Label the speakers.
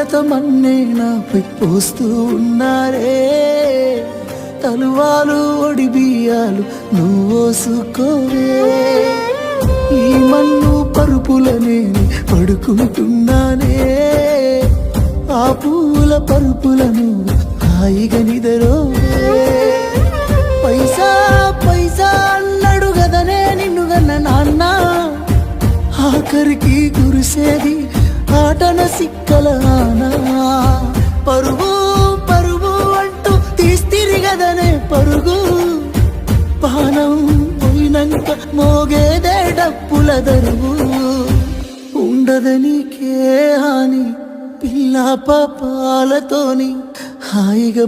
Speaker 1: అమృతమన్నే నాపై పోస్తూ ఉన్నారే. తలువాలు ఒడి బియ్యాలు నువ్వోసుకోవే. ఈ మన్ను పరుపులనే పడుకుంటున్నానే. ఆ పూల పరుపులను హాయిగా నిదరోవే. పైసా పైసా అన్నాడు గదనే నిన్ను గన్న నాన్న. ఆఖరికి కురిసేది ఆటన సిక్కల ఆనా. పరుగు పరుగు అంటూ తీస్తిరిగదనే పరుగు. పానం పోయినంక మోగేదే డప్పుల దరువు. ఉండదనికే హాని పిల్ల పాపాలతోని హాయిగా